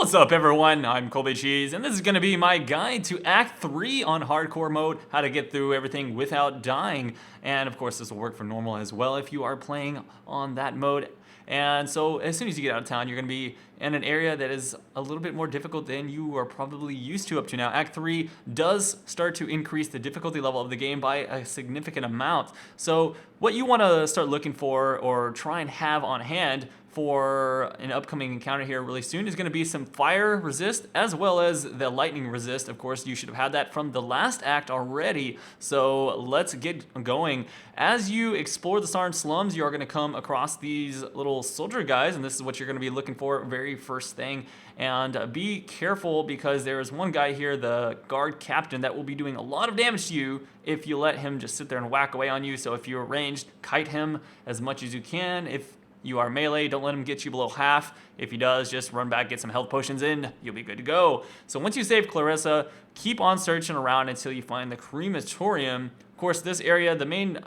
What's up everyone, I'm Colby Cheese, and this is going to be my guide to Act 3 on Hardcore mode, how to get through everything without dying. And of course this will work for normal as well if you are playing on that mode. And so as soon as you get out of town, you're going to be in an area that is a little bit more difficult than you are probably used to up to now. Act 3 does start to increase the difficulty level of the game by a significant amount. So what you want to start looking for or try and have on hand for an upcoming encounter here really soon is going to be some fire resist as well as the lightning resist. Of course, you should have had that from the last act already. So let's get going. As you explore the Sarn slums, you are going to come across these little soldier guys, and this is what you're going to be looking for very first thing. And be careful because there is one guy here, the guard captain, that will be doing a lot of damage to you if you let him just sit there and whack away on you. So if you're ranged, kite him as much as you can. If you are melee, don't let him get you below half. If he does, just run back, get some health potions in, you'll be good to go. So once you save Clarissa, keep on searching around until you find the Crematorium. Of course, this area, the main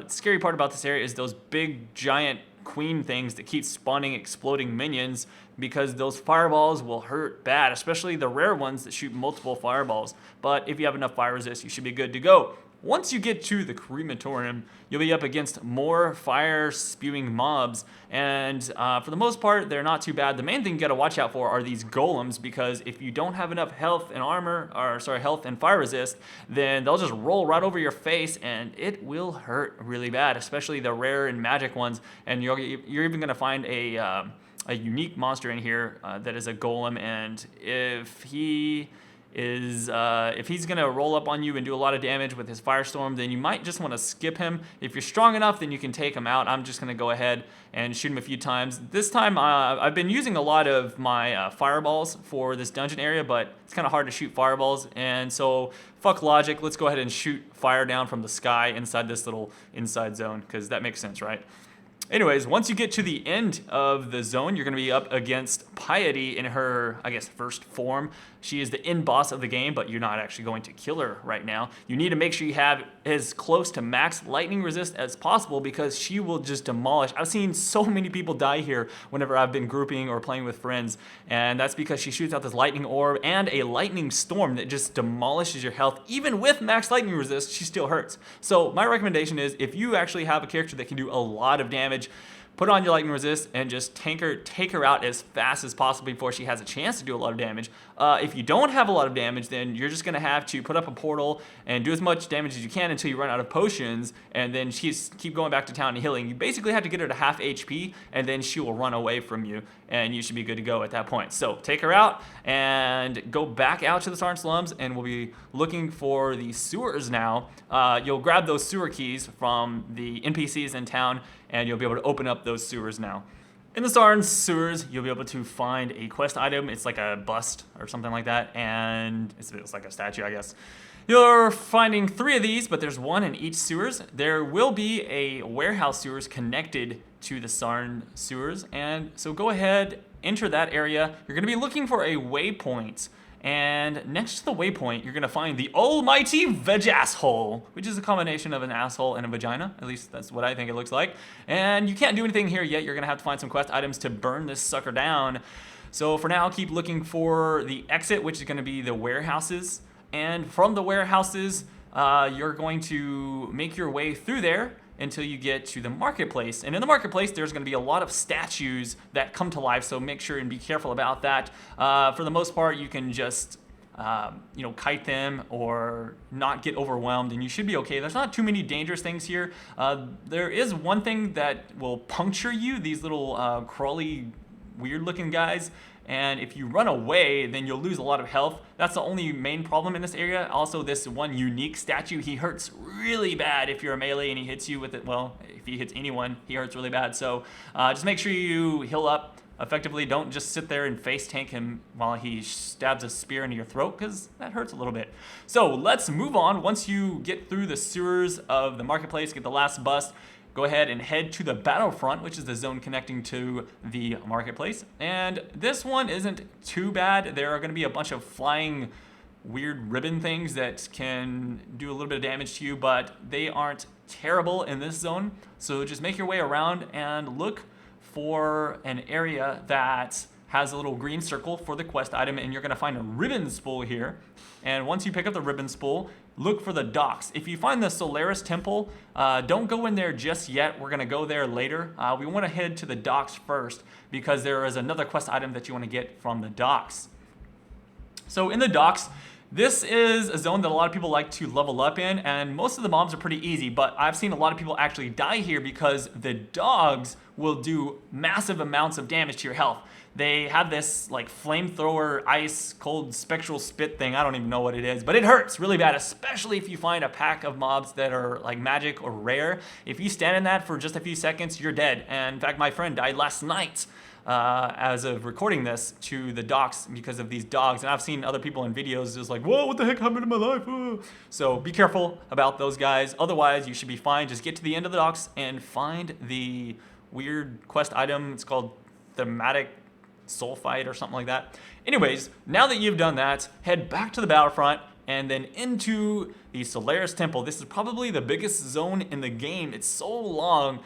scary part about this area is those big, giant queen things that keep spawning exploding minions, because those fireballs will hurt bad, especially the rare ones that shoot multiple fireballs. But if you have enough fire resist, you should be good to go. Once you get to the Crematorium, you'll be up against more fire-spewing mobs, and for the most part, they're not too bad. The main thing you gotta watch out for are these golems, because if you don't have enough health and health and fire resist, then they'll just roll right over your face, and it will hurt really bad, especially the rare and magic ones. And you're even gonna find a unique monster in here that is a golem, and if he's gonna roll up on you and do a lot of damage with his firestorm, then you might just want to skip him. If you're strong enough, then you can take him out. I'm just gonna go ahead and shoot him a few times. This time I've been using a lot of my fireballs for this dungeon area, but it's kind of hard to shoot fireballs, and so fuck logic, let's go ahead and shoot fire down from the sky inside this little inside zone, because that makes sense, right? Anyways, once you get to the end of the zone, you're going to be up against Piety in her, I guess, first form. She is the end boss of the game, but you're not actually going to kill her right now. You need to make sure you have as close to max lightning resist as possible, because she will just demolish. I've seen so many people die here whenever I've been grouping or playing with friends, and that's because she shoots out this lightning orb and a lightning storm that just demolishes your health. Even with max lightning resist, she still hurts. So my recommendation is, if you actually have a character that can do a lot of damage, put on your lightning resist and just take her out as fast as possible before she has a chance to do a lot of damage. If you don't have a lot of damage, then you're just going to have to put up a portal and do as much damage as you can until you run out of potions, and then keep going back to town and healing. You basically have to get her to half HP, and then she will run away from you, and you should be good to go at that point. So take her out and go back out to the Sarn slums, and we'll be looking for the sewers now. You'll grab those sewer keys from the NPCs in town, and you'll be able to open up those sewers now. In the Sarn sewers, you'll be able to find a quest item. It's like a bust or something like that, and it's like a statue, I guess. You're finding 3 of these, but there's 1 in each sewers. There will be a warehouse sewers connected to the Sarn sewers, and so go ahead, enter that area. You're gonna be looking for a waypoint, and next to the waypoint, you're gonna find the almighty veg-asshole, which is a combination of an asshole and a vagina. At least that's what I think it looks like. And you can't do anything here yet. You're gonna have to find some quest items to burn this sucker down. So for now, keep looking for the exit, which is gonna be the warehouses. And from the warehouses, you're going to make your way through there until you get to the marketplace. And in the marketplace, there's gonna be a lot of statues that come to life, so make sure and be careful about that. For the most part, you can just kite them or not get overwhelmed, and you should be okay. There's not too many dangerous things here. There is one thing that will puncture you, these little crawly, weird-looking guys. And if you run away, then you'll lose a lot of health. That's the only main problem in this area. Also, this one unique statue, he hurts really bad if you're a melee and he hits you with it. Well, if he hits anyone, he hurts really bad. So just make sure you heal up effectively. Don't just sit there and face tank him while he stabs a spear into your throat, because that hurts a little bit. So let's move on. Once you get through the sewers of the marketplace, get the last bust, go ahead and head to the Battlefront, which is the zone connecting to the marketplace. And this one isn't too bad. There are going to be a bunch of flying weird ribbon things that can do a little bit of damage to you, but they aren't terrible in this zone. So just make your way around and look for an area that has a little green circle for the quest item, and you're going to find a ribbon spool here. And once you pick up the ribbon spool, look for the docks. If you find the Solaris Temple, don't go in there just yet. We're going to go there later. We want to head to the docks first because there is another quest item that you want to get from the docks. So in the docks, this is a zone that a lot of people like to level up in, and most of the mobs are pretty easy, but I've seen a lot of people actually die here because the dogs will do massive amounts of damage to your health. They have this like flamethrower, ice, cold, spectral spit thing. I don't even know what it is, but it hurts really bad, especially if you find a pack of mobs that are like magic or rare. If you stand in that for just a few seconds, you're dead. And in fact, my friend died last night as of recording this to the docks because of these dogs. And I've seen other people in videos just like, whoa, what the heck happened in my life? So be careful about those guys. Otherwise, you should be fine. Just get to the end of the docks and find the weird quest item. It's called Thematic Sulfite or something like that. Anyways, now that you've done that, head back to the Battlefront and then into the Solaris Temple. This is probably the biggest zone in the game. It's so long,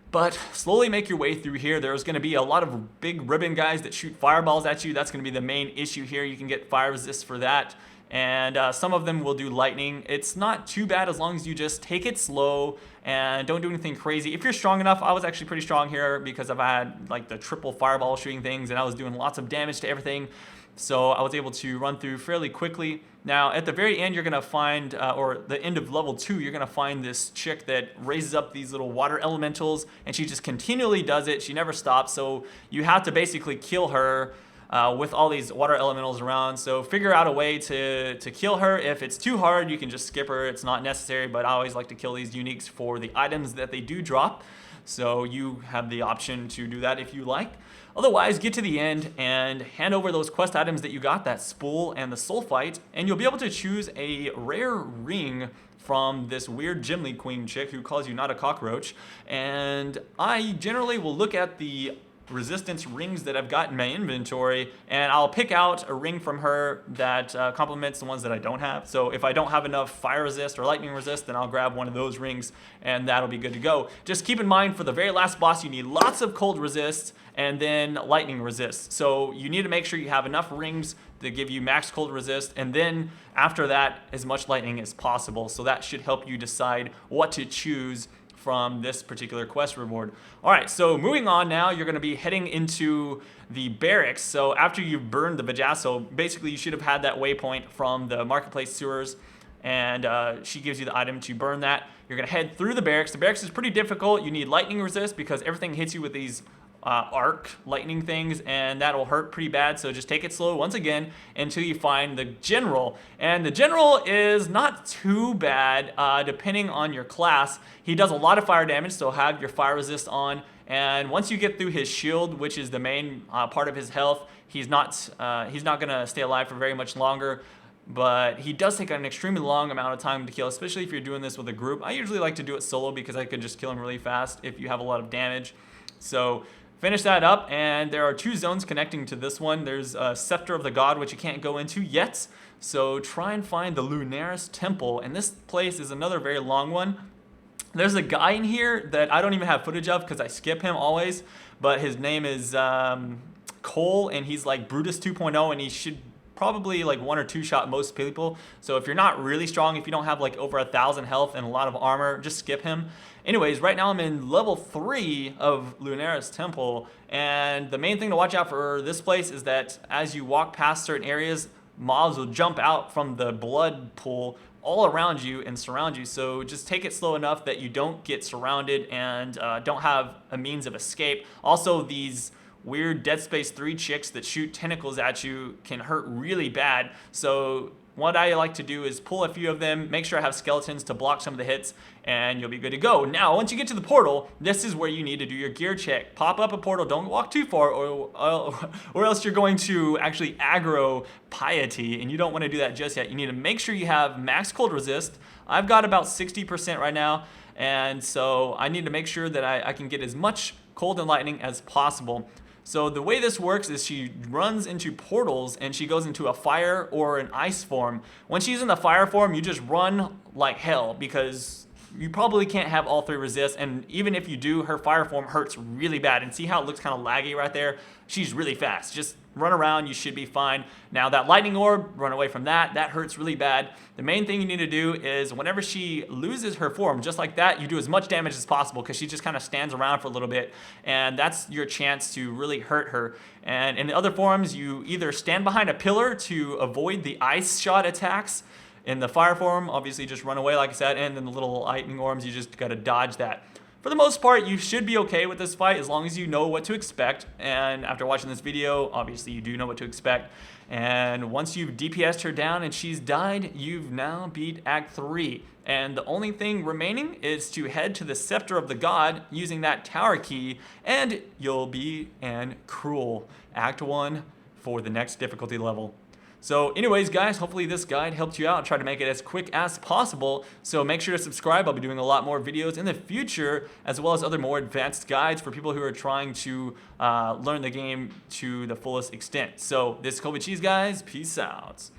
but slowly make your way through here. There's going to be a lot of big ribbon guys that shoot fireballs at you. That's going to be the main issue here. You can get fire resist for that. And some of them will do lightning. It's not too bad as long as you just take it slow and don't do anything crazy. If you're strong enough, I was actually pretty strong here because I've had like the triple fireball shooting things and I was doing lots of damage to everything. So I was able to run through fairly quickly. Now at the very end, you're gonna find, or the end of level 2, you're gonna find this chick that raises up these little water elementals and she just continually does it. She never stops. So you have to basically kill her with all these water elementals around. So figure out a way to kill her. If it's too hard, you can just skip her. It's not necessary, but I always like to kill these uniques for the items that they do drop. So you have the option to do that if you like. Otherwise, get to the end and hand over those quest items that you got, that spool and the sulfite, and you'll be able to choose a rare ring from this weird Gimli Queen chick who calls you not a cockroach. And I generally will look at the resistance rings that I've got in my inventory, and I'll pick out a ring from her that complements the ones that I don't have. So if I don't have enough fire resist or lightning resist, then I'll grab one of those rings and that'll be good to go. Just keep in mind for the very last boss, you need lots of cold resist and then lightning resist. So you need to make sure you have enough rings to give you max cold resist, and then after that, as much lightning as possible. So that should help you decide what to choose from this particular quest reward. All right, so moving on now, you're gonna be heading into the barracks. So after you've burned the Vajasso, basically you should have had that waypoint from the marketplace sewers, and she gives you the item to burn that. You're gonna head through the barracks. The barracks is pretty difficult. You need lightning resist because everything hits you with these arc lightning things, and that'll hurt pretty bad. So just take it slow once again until you find the general. And the general is not too bad depending on your class. He does a lot of fire damage, so have your fire resist on. And once you get through his shield, which is the main part of his health, he's not gonna stay alive for very much longer. But he does take an extremely long amount of time to kill, especially if you're doing this with a group. I usually like to do it solo because I could just kill him really fast if you have a lot of damage. So finish that up, and there are 2 zones connecting to this one. There's a Scepter of the God, which you can't go into yet. So try and find the Lunaris Temple, and this place is another very long one. There's a guy in here that I don't even have footage of because I skip him always, but his name is Cole, and he's like Brutus 2.0, and he should probably like 1 or 2 shot most people. So if you're not really strong, if you don't have like over 1,000 health and a lot of armor, just skip him. Anyways, right now I'm in level 3 of Lunaris Temple, and the main thing to watch out for this place is that as you walk past certain areas, mobs will jump out from the blood pool all around you and surround you. So just take it slow enough that you don't get surrounded and don't have a means of escape. Also, these weird Dead Space 3 chicks that shoot tentacles at you can hurt really bad. So what I like to do is pull a few of them, make sure I have skeletons to block some of the hits, and you'll be good to go. Now, once you get to the portal, this is where you need to do your gear check. Pop up a portal, don't walk too far, or else you're going to actually aggro piety, and you don't want to do that just yet. You need to make sure you have max cold resist. I've got about 60% right now, and so I need to make sure that I can get as much cold and lightning as possible. So the way this works is she runs into portals and she goes into a fire or an ice form. When she's in the fire form, you just run like hell because you probably can't have all 3 resist, and even if you do, her fire form hurts really bad. And see how it looks kind of laggy right there? She's really fast. Just run around, you should be fine. Now that lightning orb, run away from that. That hurts really bad. The main thing you need to do is whenever she loses her form, just like that, you do as much damage as possible, because she just kind of stands around for a little bit, and that's your chance to really hurt her. And in the other forms, you either stand behind a pillar to avoid the ice shot attacks. In the fire form, obviously just run away like I said, and then the little lightning orbs, you just gotta dodge that. For the most part, you should be okay with this fight as long as you know what to expect. And after watching this video, obviously you do know what to expect. And once you've DPS'd her down and she's died, you've now beat Act 3. And the only thing remaining is to head to the Scepter of the God using that tower key, and you'll be in Cruel Act 1 for the next difficulty level. So anyways, guys, hopefully this guide helped you out. Try to make it as quick as possible. So make sure to subscribe. I'll be doing a lot more videos in the future, as well as other more advanced guides for people who are trying to learn the game to the fullest extent. So this is Kobe Cheese, guys. Peace out.